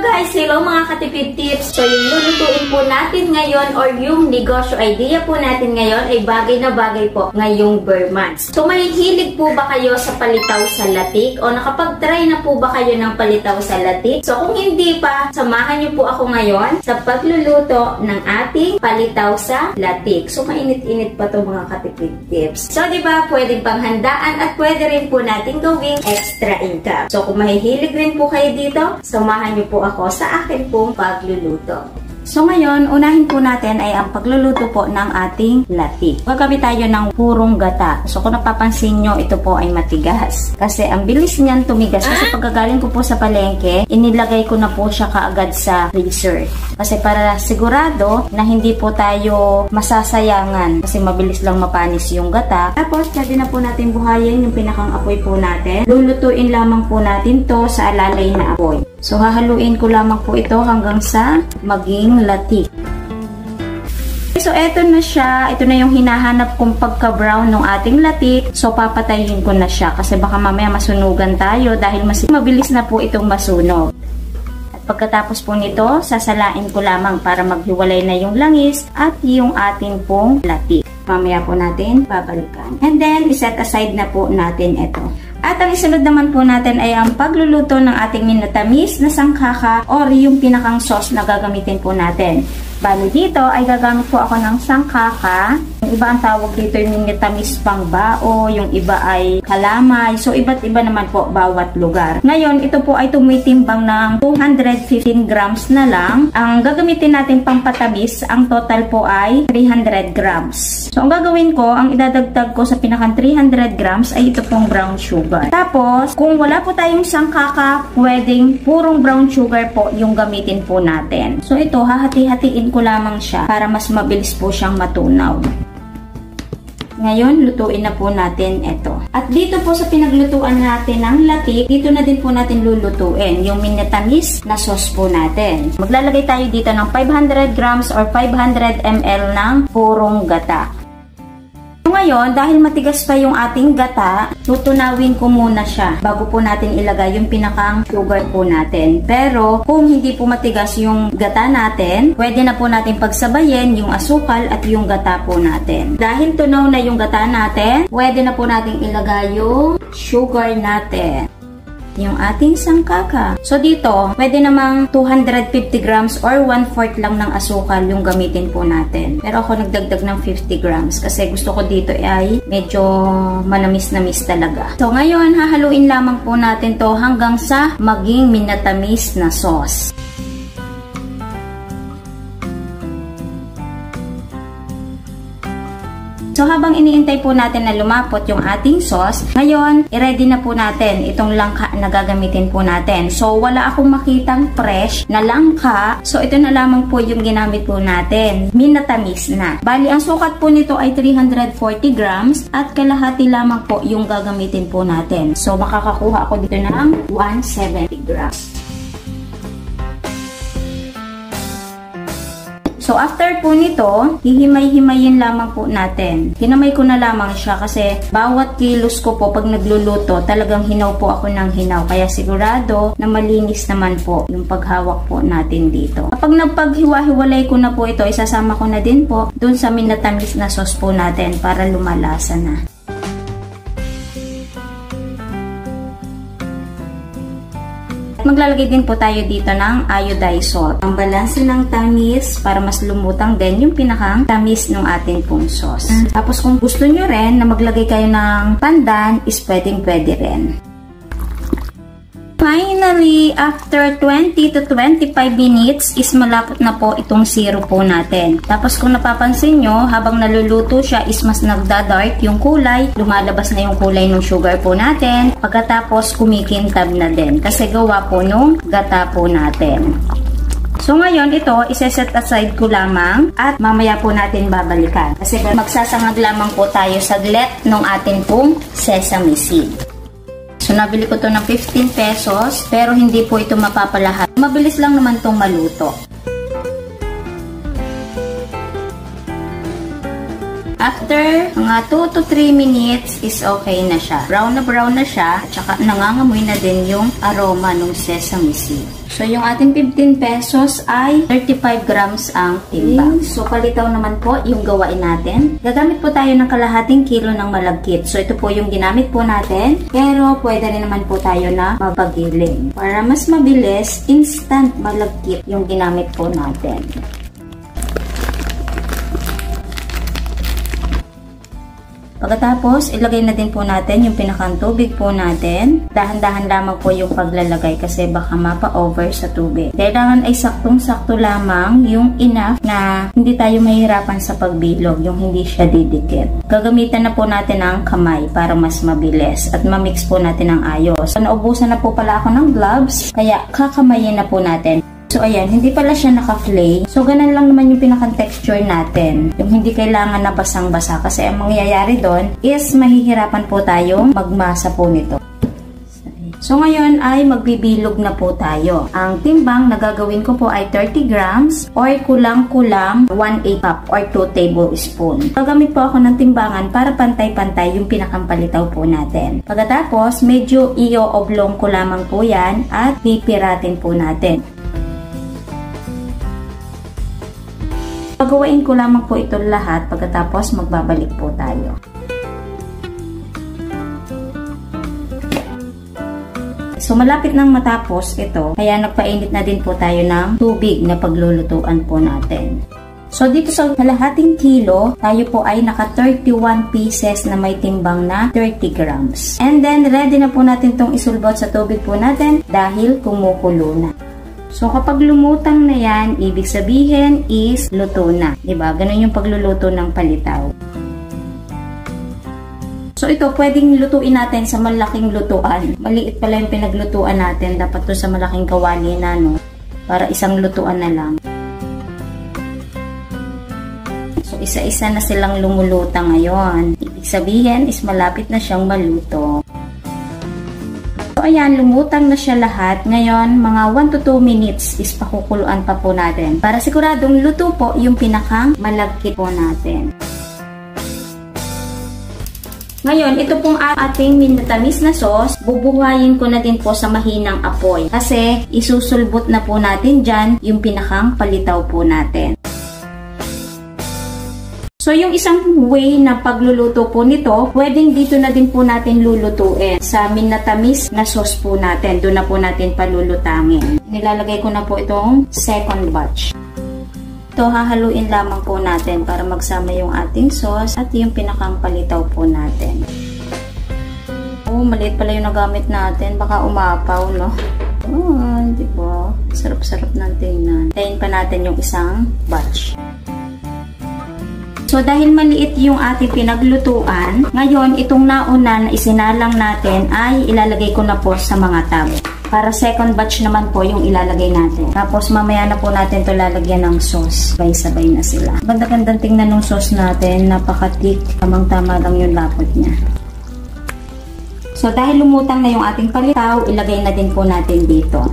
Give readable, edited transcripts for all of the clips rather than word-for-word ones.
guys! Hello mga katipid tips! So yung lulutuin po natin ngayon or yung negosyo idea po natin ngayon ay bagay na bagay po ngayong bare months. So may hilig po ba kayo sa palitaw sa latik? O nakapag-try na po ba kayo ng palitaw sa latik? So kung hindi pa, samahan niyo po ako ngayon sa pagluluto ng ating palitaw sa latik. So mainit-init pa to mga katipid tips. So diba pwedeng panghandaan at pwede rin po natin gawing extra income. So kung mahihilig rin po kayo dito, samahan niyo po ako sa akin pong pagluluto. So ngayon, unahin po natin ay ang pagluluto po ng ating latik. Gagamit tayo ng purong gata. So kung napapansin nyo, ito po ay matigas. Kasi ang bilis niyan tumigas. Kasi pagkagaling ko po sa palengke, inilagay ko na po siya kaagad sa freezer. Kasi para sigurado na hindi po tayo masasayangan. Kasi mabilis lang mapanis yung gata. Tapos, pwede na po natin buhayin yung pinakang apoy po natin. Lulutuin lamang po natin to sa alalay na apoy. So, hahaluin ko lamang po ito hanggang sa maging latik. So, eto na siya. Ito na yung hinahanap kong pagka-brown ng ating latik. So, papatayin ko na siya kasi baka mamaya masunugan tayo dahil mas mabilis na po itong masunog. At pagkatapos po nito, sasalain ko lamang para maghiwalay na yung langis at yung ating pong latik. Mamaya po natin babalikan. And then, iset aside na po natin ito. At ang isunod naman po natin ay ang pagluluto ng ating minatamis na sangkaka or yung pinakang sauce na gagamitin po natin. Bali dito ay gagamit po ako ng sangkaka. Yung iba ang tawag dito yung minatamis pang bao, yung iba ay kalamay. So iba't iba naman po bawat lugar. Ngayon ito po ay tumitimbang ng 215 grams na lang. Ang gagamitin natin pang patamis, ang total po ay 300 grams. So ang gagawin ko, ang idadagdag ko sa pinakang 300 grams ay ito pong brown sugar. Tapos, kung wala po tayong sangkaka, pwedeng purong brown sugar po yung gamitin po natin. So, ito, hahati-hatiin ko lamang siya para mas mabilis po siyang matunaw. Ngayon, lutuin na po natin ito. At dito po sa pinaglutuan natin ng latik, dito na din po natin lulutuin yung minatamis na sauce po natin. Maglalagay tayo dito ng 500 grams or 500 ml ng purong gata. Ngayon, dahil matigas pa yung ating gata, tutunawin ko muna siya bago po natin ilagay yung pinakang sugar po natin. Pero, kung hindi po matigas yung gata natin, pwede na po natin pagsabayin yung asukal at yung gata po natin. Dahil tunaw na yung gata natin, pwede na po natin ilagay yung sugar natin. Yung ating sangkaka. So dito, pwede namang 250 grams or 1/4 lang ng asukal yung gamitin po natin. Pero ako nagdagdag ng 50 grams kasi gusto ko dito ay medyo manamis-namis talaga. So ngayon, hahaluin lamang po natin to hanggang sa maging minatamis na sauce. So, habang iniintay po natin na lumapot yung ating sauce, ngayon, i-ready na po natin itong langka na gagamitin po natin. So, wala akong makitang fresh na langka. So, ito na lamang po yung ginamit po natin. Minatamis na. Bali, ang sukat po nito ay 340 grams at kalahati lamang po yung gagamitin po natin. So, makakakuha ako dito ng 170 grams. So, after po nito, hihimay-himayin lamang po natin. Hinamay ko na lamang siya kasi bawat kilos ko po pag nagluluto, talagang hinaw po ako ng hinaw. Kaya sigurado na malinis naman po yung paghawak po natin dito. Kapag nagpaghiwa-hiwalay ko na po ito, isasama ko na din po dun sa minatamis na sauce po natin para lumalasa na. Maglalagay din po tayo dito ng iodized salt. Ang balanse ng tamis para mas lumutang din yung pinakang tamis ng ating pong sauce. Tapos kung gusto nyo rin na maglagay kayo ng pandan, is pwedeng-pwede rin. Finally, after 20 to 25 minutes is malapot na po itong syrup po natin. Tapos kung napapansin nyo, habang naluluto siya is mas nagda-dark yung kulay. Lumalabas na yung kulay ng sugar po natin. Pagkatapos kumikintab na din kasi gawa po nung gata po natin. So ngayon ito, iseset aside ko lamang at mamaya po natin babalikan. Kasi magsasangag lamang po tayo saglit ng ating pong sesame seed. So, nabili ko to ng 15 pesos, pero hindi po ito mapapalahat. Mabilis lang naman tong maluto. After mga 2 to 3 minutes is okay na siya. Brown na siya, at saka nangangamoy na din yung aroma ng sesame seed. So, yung ating 15 pesos ay 35 grams ang timbang. So, palitaw naman po yung gawain natin. Gagamit po tayo ng kalahating kilo ng malagkit. So, ito po yung ginamit po natin. Pero, pwede rin naman po tayo na mapagiling. Para mas mabilis, instant malagkit yung ginamit po natin. Pagkatapos, ilagay na din po natin yung pinakang tubig po natin. Dahan-dahan lamang po yung paglalagay kasi baka mapa-over sa tubig. Kailangan ay saktong-sakto lamang yung enough na hindi tayo mahihirapan sa pagbilog, yung hindi siya didikit. Gagamitan na po natin ang kamay para mas mabilis at mamix po natin ang ayos. So, naubusan na po pala ako ng gloves, kaya kakamayin na po natin. So, ayan, hindi pala siya naka-flake. So, ganun lang naman yung pinaka-texture natin. Yung hindi kailangan na basang-basa. Kasi ang mangyayari doon is mahihirapan po tayong magmasa po nito. So, ngayon ay magbibilog na po tayo. Ang timbang na gagawin ko po ay 30 grams or kulang-kulang 1/8 cup or 2 tablespoon. Gagamit po ako ng timbangan para pantay-pantay yung pinakampalitaw po natin. Pagkatapos, medyo i-oblong ko lamang po yan at pipiratin po natin. Pagawain ko lamang po ito lahat pagkatapos magbabalik po tayo. So, malapit nang matapos ito, kaya nagpainit na din po tayo ng tubig na paglulutuan po natin. So, dito sa kalahating kilo, tayo po ay naka 31 pieces na may timbang na 30 grams. And then, ready na po natin itong isulbot sa tubig po natin dahil kumukulo na. So, kapag lumutang na yan, ibig sabihin is luto na. Diba? Ganun yung pagluluto ng palitaw. So, ito, pwedeng lutuin natin sa malaking lutuan. Maliit pala yung pinaglutuan natin. Dapat to sa malaking kawali na, no? Para isang lutuan na lang. So, isa-isa na silang lumulutang ngayon. Ibig sabihin is malapit na siyang maluto. So, ayan, lumutang na siya lahat. Ngayon, mga 1 to 2 minutes is pakukuluan pa po natin. Para siguradong luto po yung pinakang malagkit po natin. Ngayon, ito pong ating minatamis na sauce, bubuhayin ko na din po sa mahinang apoy. Kasi, isusulbot na po natin dyan yung pinakang palitaw po natin. So, yung isang way na pagluluto po nito, pwedeng dito na din po natin lulutuin sa minatamis na sauce po natin. Doon na po natin palulutangin. Nilalagay ko na po itong second batch. Ito, hahaluin lamang po natin para magsama yung ating sauce at yung pinakang palitaw po natin. Oh, maliit pala yung nagamit natin. Baka umapaw, no? Oh, diba? Sarap-sarap ng tingnan. Tayin pa natin yung isang batch. So, dahil maliit yung ating pinaglutuan, ngayon, itong nauna na isinalang natin ay ilalagay ko na po sa mga tab. Para second batch naman po yung ilalagay natin. Tapos, mamaya na po natin ito lalagyan ng sauce. Sabay-sabay na sila. Ganda-gandang tingnan ng sauce natin. Napaka-thick. Tamang-tama lang yung lapot niya. So, dahil lumutang na yung ating palitaw, ilagay na din po natin dito.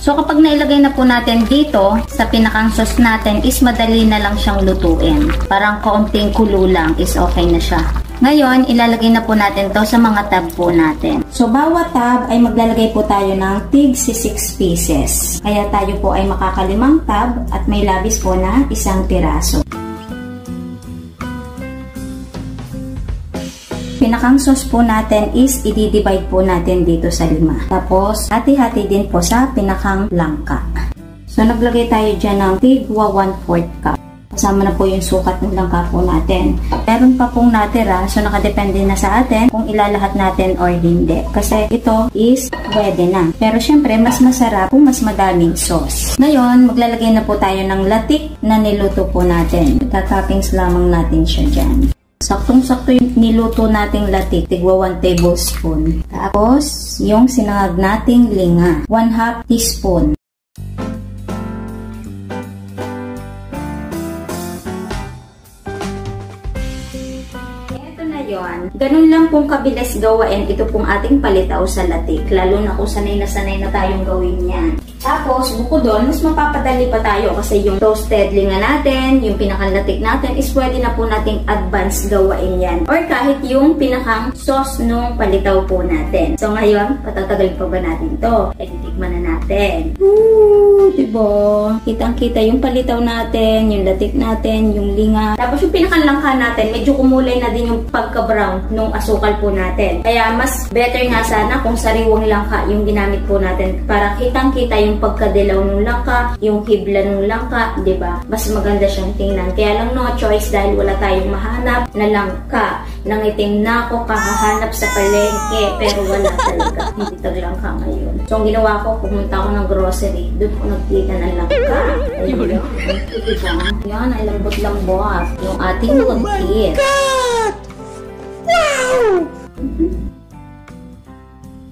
So, kapag nailagay na po natin dito, sa pinakang sauce natin, is madali na lang siyang lutuin. Parang kaunting kulo lang is okay na siya. Ngayon, ilalagay na po natin to sa mga tab po natin. So, bawat tab ay maglalagay po tayo ng tig 6 pieces. Kaya tayo po ay makakalimang tab at may labis po na isang piraso. Pinakang sauce po natin is i-divide po natin dito sa 5. Tapos, hati-hati din po sa pinakang langka. So, naglagay tayo dyan ng tig 1/4 cup. Kasama na po yung sukat ng langka po natin. Meron pa pong natira, so nakadepende na sa atin kung ilalahat natin or hindi. Kasi ito is pwede na. Pero syempre, mas masarap kung mas madaming sauce. Ngayon, maglalagay na po tayo ng latik na niluto po natin. Tatoppings lamang natin siya dyan. Saktong-sakto yung niluto nating latik, tigwa 1 tablespoon. Tapos, yung sinangag nating linga, 1/2 teaspoon. Ito na yon. Ganun lang pong kabilis gawain ito pong ating palitaw sa latik. Lalo na kung sanay na tayong gawin yan. Tapos, bukod doon, mas mapapadali pa tayo kasi yung toasted linga natin, yung pinakalatik natin, is pwede na po nating advance gawain yan. Or kahit yung pinakang sauce nung palitaw po natin. So, ngayon, patatagal pa ba natin to? Titikman na natin. natin. Diba? Kitang-kita yung palitaw natin, yung latik natin, yung linga. Tapos yung pinakalangka natin, medyo kumulay na din yung pagka-brown nung asukal po natin. Kaya mas better nga sana kung sariwang langka yung ginamit po natin para kitang-kita yung pagkadilaw ng langka, yung hibla ng langka, diba? Mas maganda siyang tingnan. Kaya lang no choice dahil wala tayong mahanap na langka. Nangitim na ako kakahanap sa palengke pero wala talaga. Hindi taglangka ngayon. So ang ginawa ko, pumunta ako ng grocery. Doon ko nagkita ng langka. Ayun. Yan, ay lambot-lambot. Yung ating lungkit. Wow!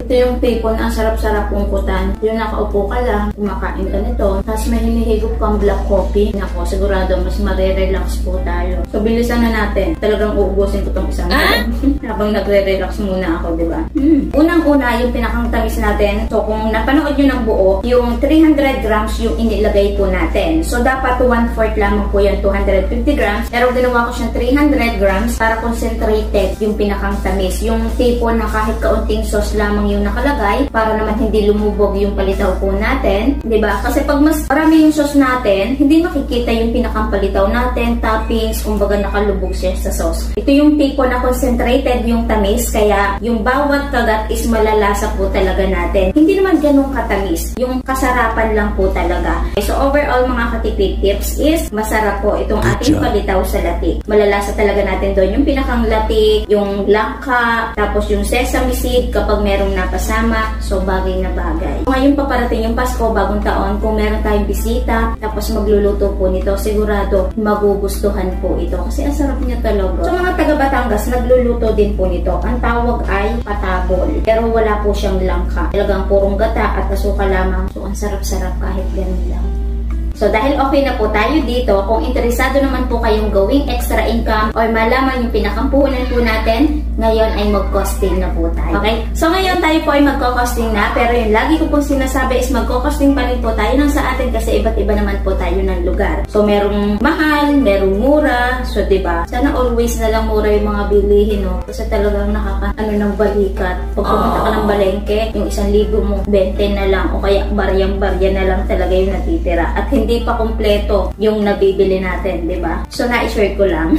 Ito yung people na ang sarap-sarap pungkutan. Yung nakaupo ka lang, kumakain ka nito, tapos may hinihigop kang black coffee. Nako, sigurado mas marerelax po tayo. So, bilisan na natin. Talagang uubusin ko itong isang habang nagre-relax muna ako, di ba? Unang-una, yung pinakang tamis natin. So, kung napanood nyo ng buo, yung 300 grams yung inilagay po natin. So, dapat 1/4 lamang po yan, 250 grams. Pero ginawa ko siyang 300 grams para concentrated yung pinakang tamis. Yung tipo na kahit kaunting sauce lamang yung nakalagay para naman hindi lumubog yung palitaw po natin, 'di ba? Kasi pag mas marami yung sauce natin, hindi makikita yung pinakang palitaw natin, toppings, kumbaga nakalubog siya sa sauce. Ito yung tipo na concentrated yung tamis, kaya yung bawat kagat is malalasa po talaga natin. Hindi naman ganun katamis, yung kasarapan lang po talaga. So overall mga katipid tips is masarap po itong ating palitaw sa latik. Malalasa talaga natin doon yung pinakang latik, yung langka, tapos yung sesame seed kapag merong napasama, so bagay na bagay. Ngayon paparating yung Pasko, bagong taon, kung meron tayong bisita, tapos magluluto po nito, sigurado magugustuhan po ito kasi ang sarap niya talaga. So mga taga Batangas, nagluluto din po nito. Ang tawag ay patabol, pero wala po siyang langka. Talagang purong gata at asukal lamang. So ang sarap-sarap kahit ganun lang. So, dahil okay na po tayo dito, kung interesado naman po kayong gawing extra income or malaman yung pinakampuhunan po natin, ngayon ay mag-costing na po tayo. Okay? So, ngayon tayo po ay magko-costing na, pero yung lagi ko pong sinasabi is magko-costing pa rin po tayo ng sa atin kasi iba't iba naman po tayo ng lugar. So, merong mahal, merong mura. So, diba? Sana always na lang mura yung mga bilihin, no? Kasi talagang ng balikat. Pag pumunta ka ng balengke, yung 1,000 mo, 20 na lang o kaya baryang-barya na lang talaga yung natitira. At hindi pa kumpleto yung nabibili natin, di ba? So, na-share ko lang.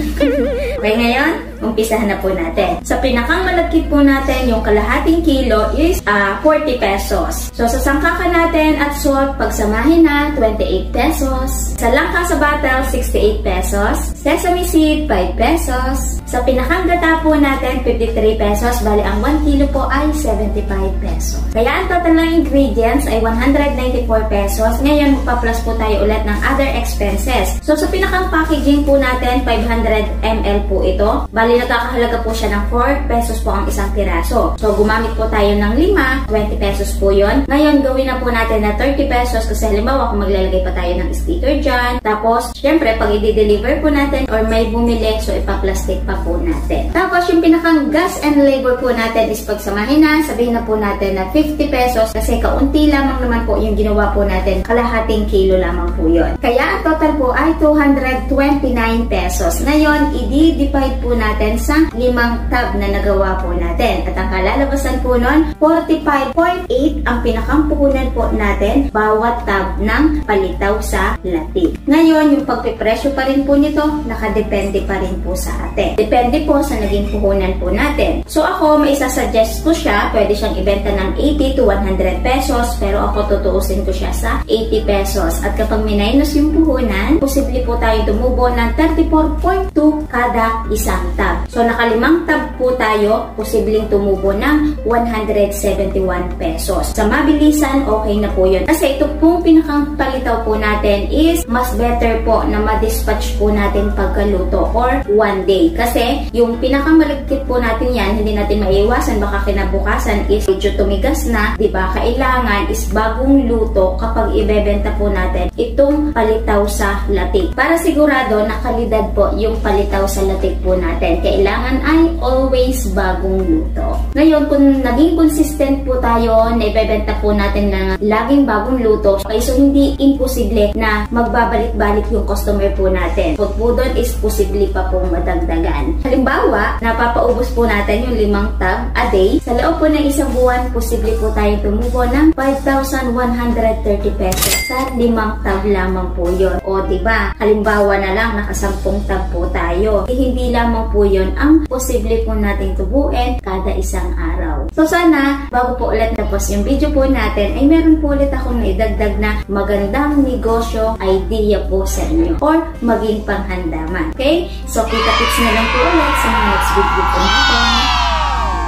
Okay, ngayon, umpisahan na po natin. Sa pinakang malagkit po natin, yung kalahating kilo is 40 pesos. So, sa sangkaka natin at salt, pagsamahin na, 28 pesos. Sa langka sa batal, 68 pesos. Sesame seed, 5 pesos. Sa pinakang gata po natin, 53 pesos. Bali, ang 1 kilo po ay 75 pesos. Kaya ang total ng ingredients ay 194 pesos. Ngayon, magpa-plus po tayo ulit ng other expenses. So, sa pinakang packaging po natin, 500 ml po ito. Bali, nagkakahalaga po siya ng 4 pesos po ang isang piraso. So, gumamit po tayo ng 5, 20 pesos po yun. Ngayon, gawin na po natin na 30 pesos kasi halimbawa kung maglalagay pa tayo ng sticker dyan. Tapos, syempre, pag i-deliver po natin or may bumili, so ipa-plastic pa po natin. Tapos, yung pinakang gas and labor po natin is pagsamahin na, sabihin na po natin na 50 pesos kasi kaunti lamang naman po yung ginawa po natin. Kalahating kilo lamang po yun. Kaya ang total po ay 229 pesos. Ngayon, i-divide po natin sa 5 tab na nagawa po natin. At ang kalalabasan po nun, 45.8 ang pinakampuhunan po natin bawat tab ng palitaw sa latik. Ngayon, yung pagpipresyo pa rin po nito, nakadepende pa rin po sa atin. Depende po sa naging puhunan po natin. So ako, may isasuggest ko siya, pwede siyang ibenta ng 80 to 100 pesos, pero ako tutuusin ko siya sa 80 pesos. At kapag minus yung puhunan, posible po tayo tumubo ng 34.2 kada isang tab. So naka-5 tab po tayo, posibleng tumubo ng 171 pesos. Sa mabilisan, okay na po yun. Kasi ito pong pinakang palitaw po natin is mas better po na ma-dispatch po natin pagkaluto or 1 day. Kasi yung pinakang malagkit po natin yan, hindi natin maiiwasan, baka kinabukasan is medyo tumigas na, diba? Kailangan is bagong luto kapag ibebenta po natin itong palitaw sa latik. Para sigurado na kalidad po yung palitaw sa latik po natin. Kailangan ay always bagong luto. Ngayon, kung naging consistent po tayo na ibebenta po natin ng laging bagong luto, okay, so hindi imposible na magbabalik-balik yung customer po natin. Pag po doon is posible pa pong madagdagan. Halimbawa, napapaubos po natin yung 5 tab a day. Sa loob po ng isang buwan, posible po tayo tumubo ng 5,130 pesos sa 5 tab lamang po yun. O diba, halimbawa na lang naka-10 tab po tayo. Hindi lamang po yun ang posible po natin tubuin kada isang araw. So sana, bago po ulit tapos yung video po natin, ay meron po ulit akong naidagdag na magandang negosyo idea po sa inyo or maging panghandaman. Okay? So kita-tips na lang po ulit sa next video po natin.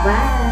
Bye!